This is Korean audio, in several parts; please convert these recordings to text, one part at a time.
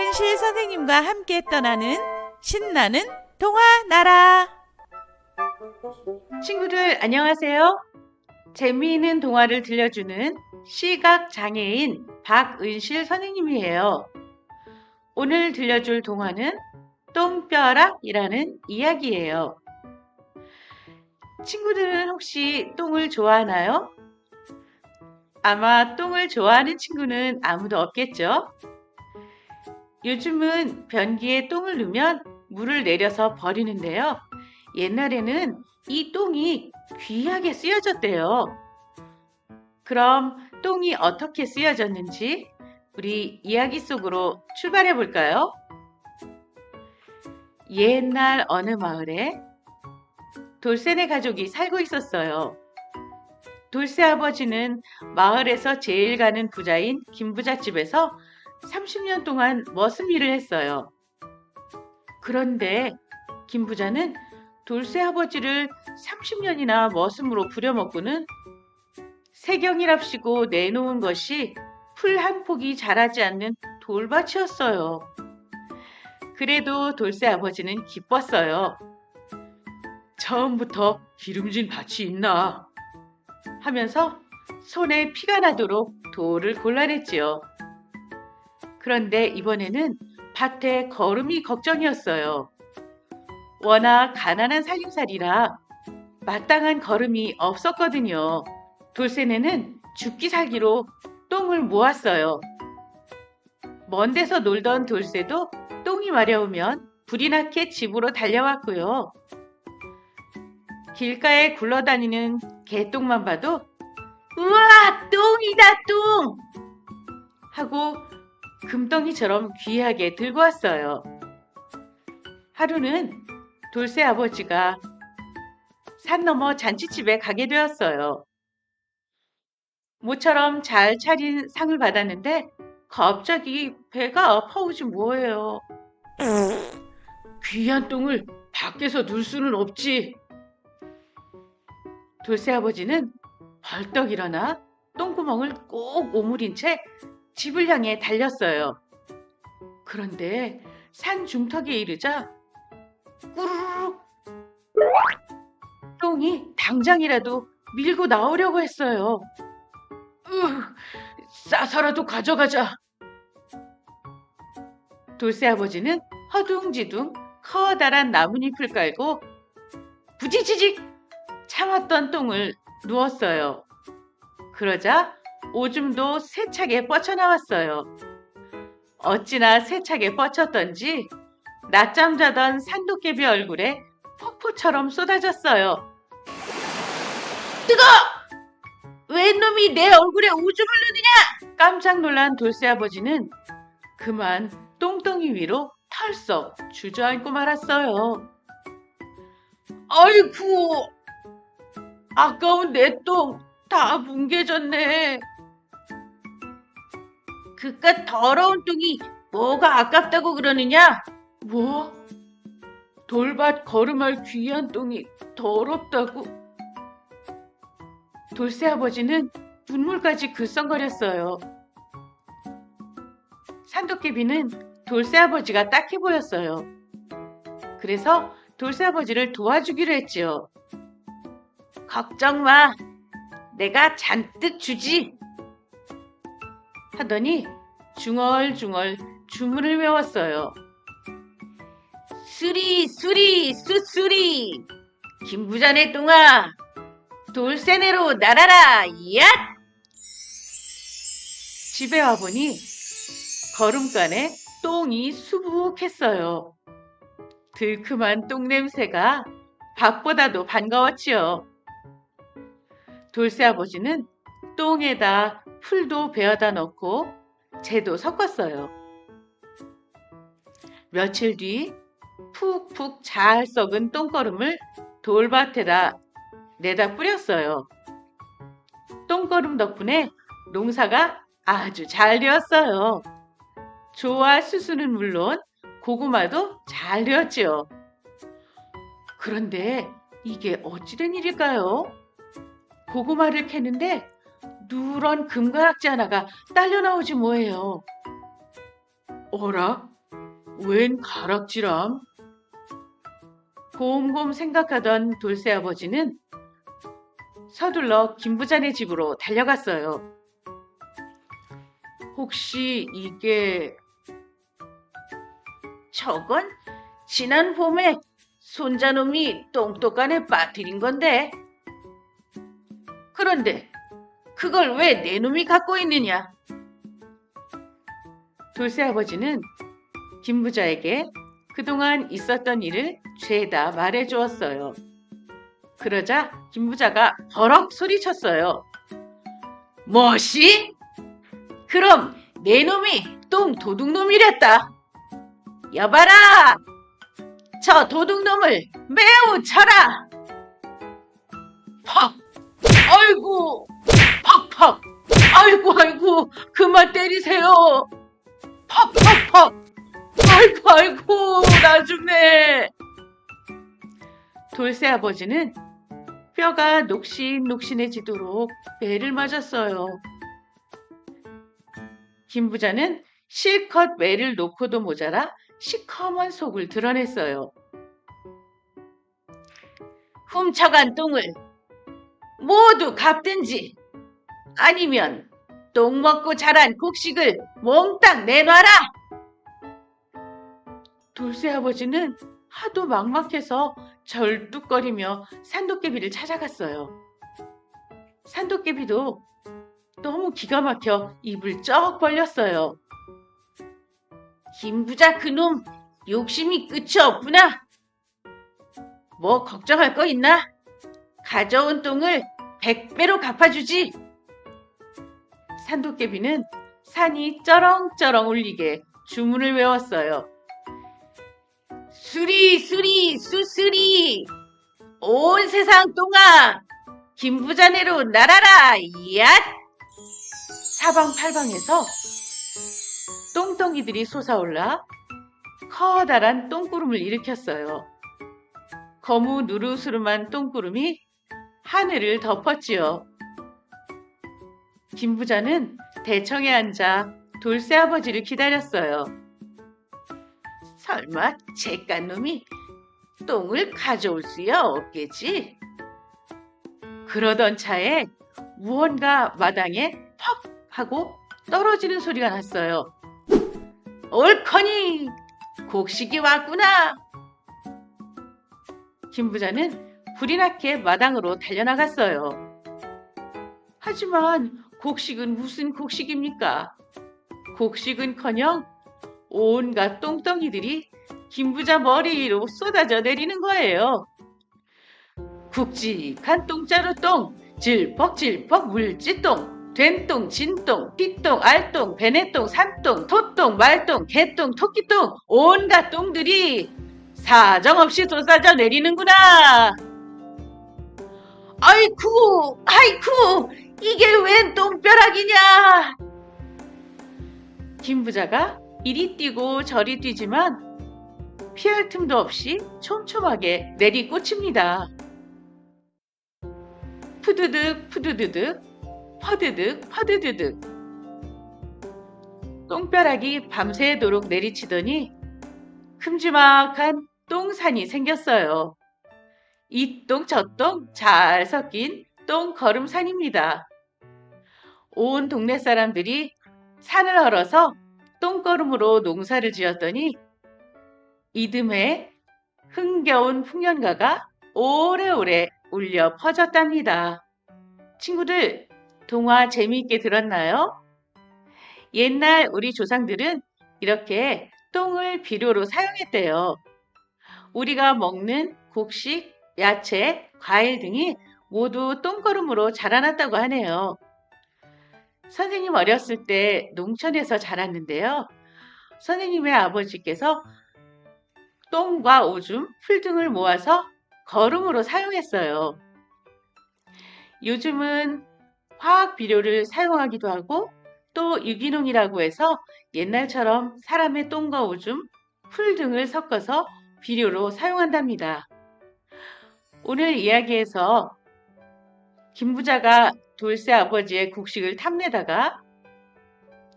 박은실 선생님과 함께 떠나는 신나는 동화 나라. 친구들 안녕하세요. 재미있는 동화를 들려주는 시각장애인 박은실 선생님이에요. 오늘 들려줄 동화는 똥벼락이라는 이야기예요. 친구들은 혹시 똥을 좋아하나요? 아마 똥을 좋아하는 친구는 아무도 없겠죠? 요즘은 변기에 똥을 넣으면 물을 내려서 버리는데요. 옛날에는 이 똥이 귀하게 쓰여졌대요. 그럼 똥이 어떻게 쓰여졌는지 우리 이야기 속으로 출발해 볼까요? 옛날 어느 마을에 돌쇠네 가족이 살고 있었어요. 돌쇠 아버지는 마을에서 제일 가는 부자인 김부잣집에서 30년 동안 머슴일을 했어요. 그런데 김부자는 돌쇠 아버지를 30년이나 머슴으로 부려먹고는 세경이랍시고 내놓은 것이 풀 한 폭이 자라지 않는 돌밭이었어요. 그래도 돌쇠 아버지는 기뻤어요. 처음부터 기름진 밭이 있나 하면서 손에 피가 나도록 돌을 골라냈지요. 그런데 이번에는 밭에 거름이 걱정이었어요. 워낙 가난한 살림살이라 마땅한 거름이 없었거든요. 돌쇠네는 죽기 살기로 똥을 모았어요. 먼 데서 놀던 돌쇠도 똥이 마려우면 불이 나게 집으로 달려왔고요. 길가에 굴러다니는 개똥만 봐도 우와, 똥이다, 똥! 하고 금덩이처럼 귀하게 들고 왔어요. 하루는 돌쇠 아버지가 산 너머 잔치집에 가게 되었어요. 모처럼 잘 차린 상을 받았는데 갑자기 배가 아파오지 뭐예요. 귀한 똥을 밖에서 둘 수는 없지. 돌쇠 아버지는 벌떡 일어나 똥구멍을 꼭 오므린 채 집을 향해 달렸어요. 그런데 산 중턱에 이르자 꾸르륵 똥이 당장이라도 밀고 나오려고 했어요. 싸서라도 가져가자. 돌쇠 아버지는 허둥지둥 커다란 나뭇잎을 깔고 부지지직 참았던 똥을 누웠어요. 그러자 오줌도 세차게 뻗쳐나왔어요. 어찌나 세차게 뻗쳤던지 낮잠 자던 산도깨비 얼굴에 폭포처럼 쏟아졌어요. 뜨거! 웬 놈이 내 얼굴에 오줌을 넣느냐! 깜짝 놀란 돌쇠 아버지는 그만 똥덩이 위로 털썩 주저앉고 말았어요. 아이쿠! 아까운 내 똥 다 뭉개졌네. 그깟 더러운 똥이 뭐가 아깝다고 그러느냐? 뭐? 돌밭 거름할 귀한 똥이 더럽다고? 돌쇠 아버지는 눈물까지 글썽거렸어요. 산도깨비는 돌쇠 아버지가 딱해 보였어요. 그래서 돌쇠 아버지를 도와주기로 했지요. 걱정 마. 내가 잔뜩 주지. 하더니 중얼중얼 주문을 외웠어요. 수리 수리 수수리 김부자네 똥아 돌쇠네로 날아라 얏! 집에 와보니 거름간에 똥이 수북했어요. 들큼한 똥냄새가 밥보다도 반가웠지요. 돌쇠 아버지는 똥에다 풀도 베어다 넣고 재도 섞었어요. 며칠 뒤 푹푹 잘 썩은 똥거름을 돌밭에다 내다 뿌렸어요. 똥거름 덕분에 농사가 아주 잘 되었어요. 조와 수수는 물론 고구마도 잘 되었지요. 그런데 이게 어찌된 일일까요? 고구마를 캐는데 누런 금가락지 하나가 딸려 나오지 뭐예요. 어라? 웬 가락지람? 곰곰 생각하던 돌쇠 아버지는 서둘러 김부자네 집으로 달려갔어요. 혹시 이게... 저건 지난 봄에 손자놈이 똥똑간에 빠뜨린 건데. 그런데 그걸 왜 내 놈이 갖고 있느냐? 돌쇠 아버지는 김부자에게 그동안 있었던 일을 죄다 말해주었어요. 그러자 김부자가 버럭 소리쳤어요. 뭐시? 그럼 내 놈이 똥 도둑놈이랬다. 여봐라! 저 도둑놈을 매우 쳐라! 팍! 아이고! 팍팍! 아이고! 그만 때리세요! 팍팍팍! 아이고! 나 죽네! 돌쇠 아버지는 뼈가 녹신녹신해지도록 매를 맞았어요. 김부자는 실컷 매를 놓고도 모자라 시커먼 속을 드러냈어요. 훔쳐간 똥을 모두 갚든지 아니면 똥 먹고 자란 곡식을 몽땅 내놔라! 돌쇠 아버지는 하도 막막해서 절뚝거리며 산도깨비를 찾아갔어요. 산도깨비도 너무 기가 막혀 입을 쩍 벌렸어요. 김부자 그놈 욕심이 끝이 없구나. 뭐 걱정할 거 있나? 가져온 똥을 100배로 갚아주지. 산도깨비는 산이 쩌렁쩌렁 울리게 주문을 외웠어요. 수리 수수리 온 세상 똥아 김부자네로 날아라. 얏! 사방팔방에서 똥덩이들이 솟아올라 커다란 똥구름을 일으켰어요. 거무 누르스름한 똥구름이 하늘을 덮었지요. 김부자는 대청에 앉아 돌쇠 아버지를 기다렸어요. 설마 잿간놈이 똥을 가져올 수야 없겠지? 그러던 차에 무언가 마당에 퍽 하고 떨어지는 소리가 났어요. 옳거니 곡식이 왔구나. 김부자는 불이 나게 마당으로 달려나갔어요. 하지만 곡식은 무슨 곡식입니까? 곡식은커녕 온갖 똥덩이들이 김부자 머리 위로 쏟아져 내리는 거예요. 굵직한 똥자루 똥, 질퍽질퍽 물지똥, 된똥, 진똥, 띠똥, 알똥, 베네똥, 산똥, 토똥, 말똥, 개똥, 토끼똥, 온갖 똥들이 사정없이 쏟아져 내리는구나. 아이쿠, 이게 웬 똥벼락이냐. 김부자가 이리 뛰고 저리 뛰지만 피할 틈도 없이 촘촘하게 내리꽂힙니다. 푸드득 푸드드득 퍼드득 퍼드드득. 똥벼락이 밤새도록 내리치더니 큼지막한 똥산이 생겼어요. 이 똥 저 똥 잘 섞인 똥걸음산입니다. 온 동네 사람들이 산을 헐어서 똥걸음으로 농사를 지었더니 이듬해 흥겨운 풍년가가 오래오래 울려 퍼졌답니다. 친구들, 동화 재미있게 들었나요? 옛날 우리 조상들은 이렇게 똥을 비료로 사용했대요. 우리가 먹는 곡식, 야채, 과일 등이 모두 똥걸음으로 자라났다고 하네요. 선생님 어렸을 때 농촌에서 자랐는데요. 선생님의 아버지께서 똥과 오줌, 풀 등을 모아서 거름으로 사용했어요. 요즘은 화학 비료를 사용하기도 하고 또 유기농이라고 해서 옛날처럼 사람의 똥과 오줌, 풀 등을 섞어서 비료로 사용한답니다. 오늘 이야기에서 김부자가 돌쇠 아버지의 곡식을 탐내다가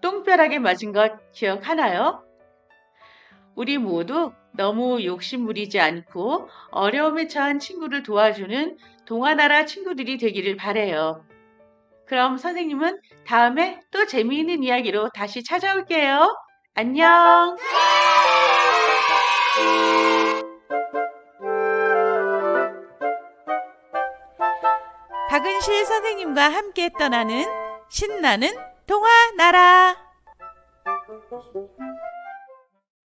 똥벼락에 맞은 것 기억하나요? 우리 모두 너무 욕심 부리지 않고 어려움에 처한 친구를 도와주는 동화나라 친구들이 되기를 바래요. 그럼 선생님은 다음에 또 재미있는 이야기로 다시 찾아올게요. 안녕! 박은실 선생님과 함께 떠나는 신나는 동화 나라.